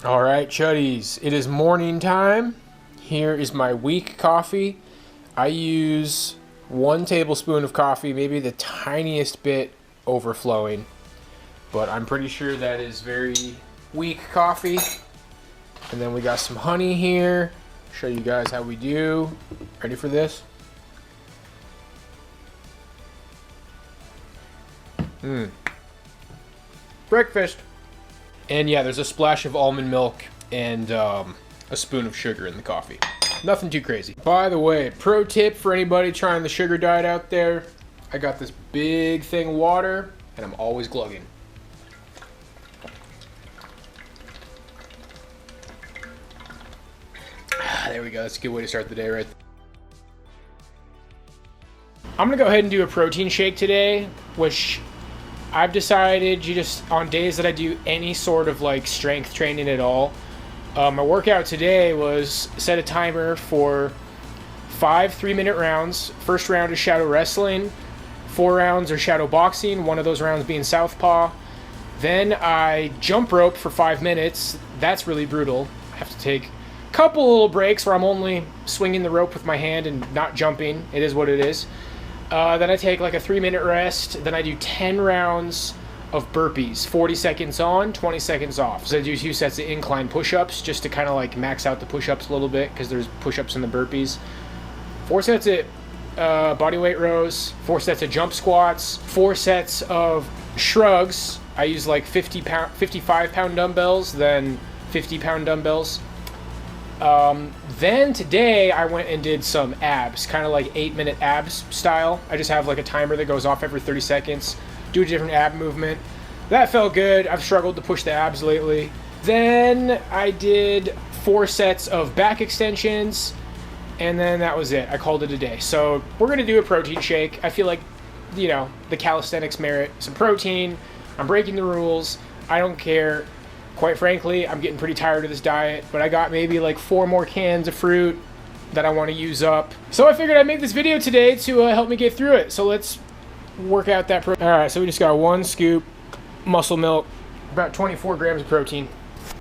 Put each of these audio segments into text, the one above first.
All right, chuddies, it is morning time. Here is my weak coffee. I use 1 tablespoon of coffee, maybe the tiniest bit overflowing, but I'm pretty sure that is very weak coffee. And then we got some honey here. Show you guys how we do. Ready for this? Breakfast. And yeah, there's a splash of almond milk and a spoon of sugar in the coffee. Nothing too crazy. By the way, pro tip for anybody trying the sugar diet out there, I got this big thing of water and I'm always glugging. There we go, that's a good way to start the day right there. I'm gonna go ahead and do a protein shake today, which I've decided on days that I do any sort of like strength training at all. My workout today was set a timer for 5 3-minute rounds. First round is shadow wrestling, 4 rounds are shadow boxing, one of those rounds being southpaw. Then I jump rope for 5 minutes. That's really brutal. I have to take a couple little breaks where I'm only swinging the rope with my hand and not jumping. It is what it is. Then I take like a 3-minute rest. Then I do 10 rounds of burpees, 40 seconds on, 20 seconds off. So I do 2 sets of incline push-ups just to kind of like max out the push-ups a little bit because there's push-ups in the burpees. 4 sets of body weight rows, 4 sets of jump squats, 4 sets of shrugs. I use like 55-pound dumbbells, then 50-pound dumbbells. Then today I went and did some abs, kind of like 8-minute abs style. I just have like a timer that goes off every 30 seconds, do a different ab movement. That felt good. I've struggled to push the abs lately. Then I did 4 sets of back extensions, and then that was it. I called it a day. So we're going to do a protein shake. I feel like, you know, the calisthenics merit some protein. I'm breaking the rules. I don't care. Quite frankly, I'm getting pretty tired of this diet, but I got maybe like 4 more cans of fruit that I want to use up. So I figured I'd make this video today to help me get through it. So let's work out that protein. All right, so we just got 1 scoop muscle milk, about 24 grams of protein.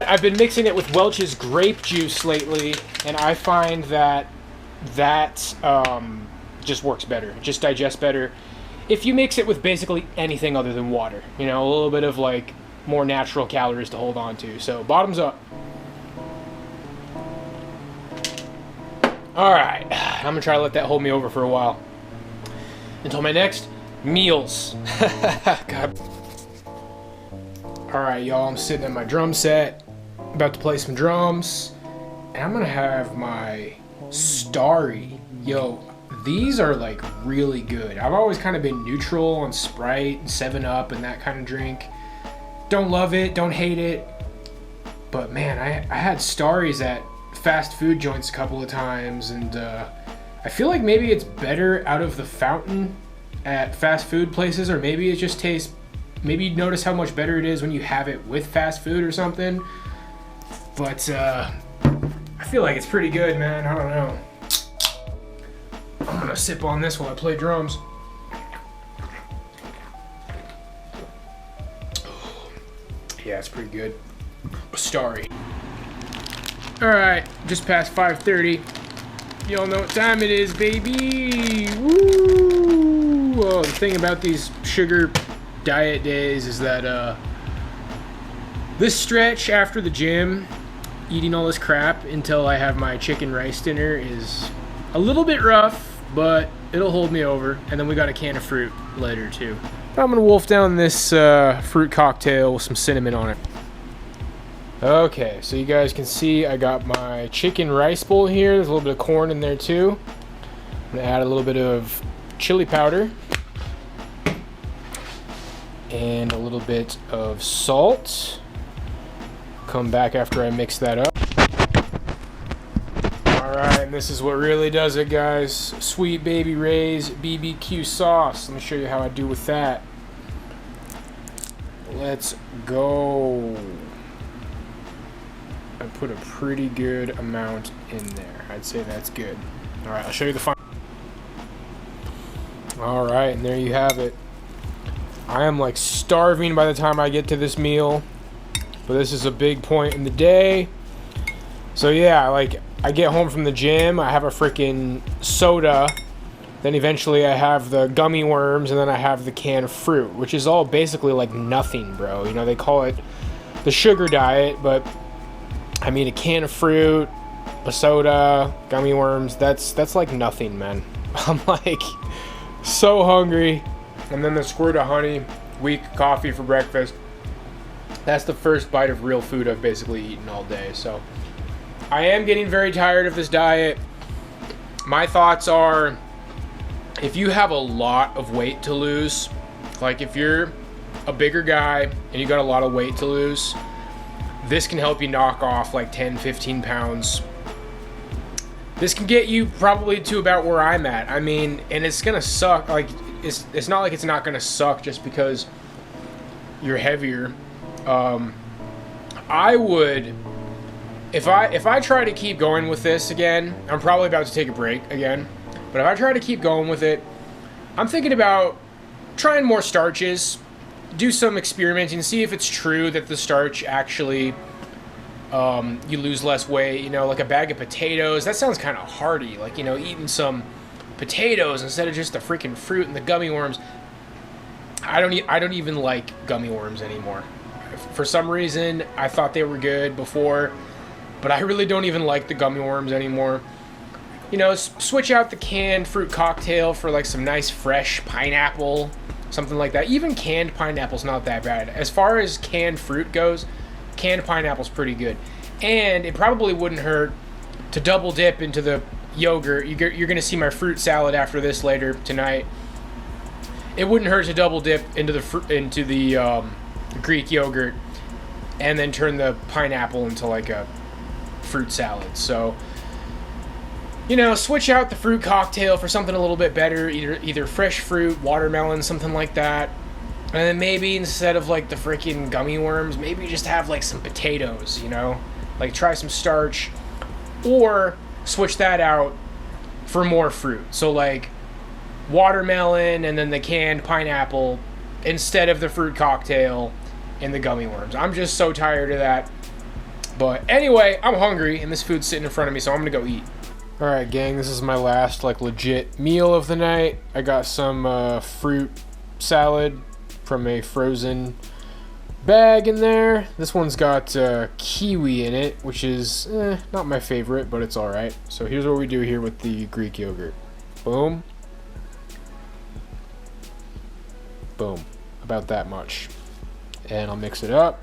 I've been mixing it with Welch's grape juice lately, and I find that just works better. It just digests better. If you mix it with basically anything other than water, you know, a little bit of like more natural calories to hold on to. So bottoms up. All right, I'm gonna try to let that hold me over for a while until my next meals. God. All right, y'all, I'm sitting at my drum set, about to play some drums, and I'm gonna have my Starry. Yo, these are like really good. I've always kind of been neutral on Sprite and 7-Up and that kind of drink. Don't love it, don't hate it, but man, I had Starries at fast food joints a couple of times, and I feel like maybe it's better out of the fountain at fast food places, or maybe it just tastes, maybe you notice how much better it is when you have it with fast food or something, but I feel like it's pretty good, man. I don't know. I'm gonna sip on this while I play drums. Yeah, it's pretty good. Starry. All right, just past 5:30. Y'all know what time it is, baby. Woo! Oh, the thing about these sugar diet days is that this stretch after the gym, eating all this crap until I have my chicken rice dinner is a little bit rough, but it'll hold me over. And then we got a can of fruit later too. I'm gonna wolf down this fruit cocktail with some cinnamon on it. Okay, so you guys can see I got my chicken rice bowl here. There's a little bit of corn in there too. I'm gonna add a little bit of chili powder and a little bit of salt. Come back after I mix that up. Alright, and this is what really does it, guys. Sweet Baby Ray's BBQ sauce. Let me show you how I do with that. Let's go. I put a pretty good amount in there. I'd say that's good. Alright, I'll show you the final. Alright, and there you have it. I am like starving by the time I get to this meal. but this is a big point in the day. So yeah, like I get home from the gym, I have a freaking soda, then eventually I have the gummy worms, and then I have the can of fruit, which is all basically like nothing, bro. You know, they call it the sugar diet, but I mean a can of fruit, a soda, gummy worms, that's like nothing, man. I'm like so hungry. And then the squirt of honey, weak coffee for breakfast. That's the first bite of real food I've basically eaten all day. So I am getting very tired of this diet. My thoughts are, if you have a lot of weight to lose, like if you're a bigger guy and you got a lot of weight to lose, this can help you knock off like 10, 15 pounds. This can get you probably to about where I'm at. I mean, and it's gonna suck. Like, it's not like it's not gonna suck just because you're heavier. I would, if I try to keep going with this again, I'm probably about to take a break again. But if I try to keep going with it, I'm thinking about trying more starches, do some experimenting, see if it's true that the starch actually, you lose less weight. You know, like a bag of potatoes, that sounds kind of hearty, like, you know, eating some potatoes instead of just the freaking fruit and the gummy worms. I don't even like gummy worms anymore. For some reason, I thought they were good before, but I really don't even like the gummy worms anymore. You know, switch out the canned fruit cocktail for like some nice fresh pineapple, something like that. Even canned pineapple's not that bad. As far as canned fruit goes, canned pineapple's pretty good. And it probably wouldn't hurt to double dip into the yogurt. You're going to see my fruit salad after this later tonight. It wouldn't hurt to double dip into the Greek yogurt and then turn the pineapple into like a fruit salad. So, you know, switch out the fruit cocktail for something a little bit better, either fresh fruit, watermelon, something like that. And then maybe instead of like the freaking gummy worms, maybe just have like some potatoes, you know? Like try some starch, or switch that out for more fruit. So like watermelon and then the canned pineapple instead of the fruit cocktail and the gummy worms. I'm just so tired of that. But anyway, I'm hungry and this food's sitting in front of me, so I'm gonna go eat. Alright gang, this is my last like legit meal of the night. I got some fruit salad from a frozen bag in there. This one's got kiwi in it, which is not my favorite, but it's alright. So here's what we do here with the Greek yogurt. Boom. Boom. About that much. And I'll mix it up.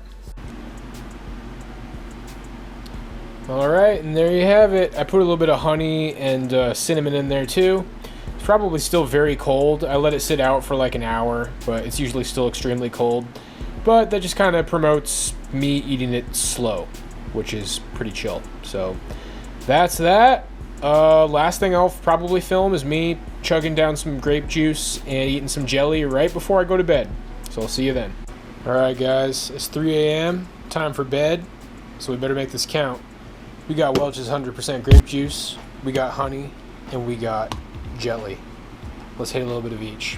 Alright, and there you have it. I put a little bit of honey and cinnamon in there too. It's probably still very cold. I let it sit out for like an hour, but it's usually still extremely cold. But that just kind of promotes me eating it slow, which is pretty chill. So that's that. Last thing I'll probably film is me chugging down some grape juice and eating some jelly right before I go to bed. So I'll see you then. Alright guys, it's 3 a.m. Time for bed, so we better make this count. We got Welch's 100% grape juice, we got honey, and we got jelly. Let's hit a little bit of each.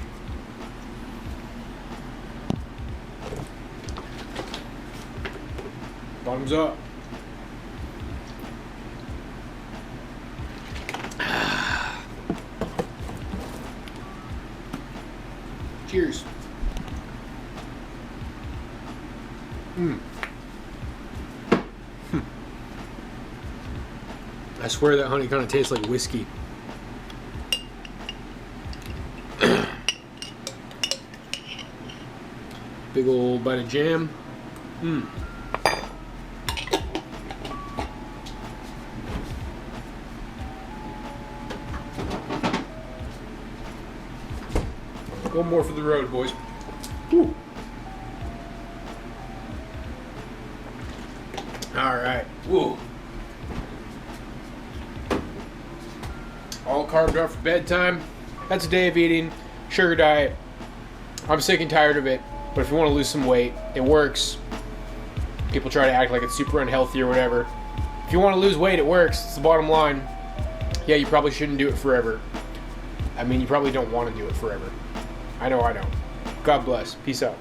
Bottoms up. Cheers. I swear that honey kind of tastes like whiskey. Big old bite of jam. One more for the road, boys. Woo. All right. Woo. All carved up for bedtime. That's a day of eating. Sugar diet. I'm sick and tired of it. But if you want to lose some weight, it works. People try to act like it's super unhealthy or whatever. If you want to lose weight, it works. It's the bottom line. Yeah, you probably shouldn't do it forever. I mean, you probably don't want to do it forever. I know I don't. God bless. Peace out.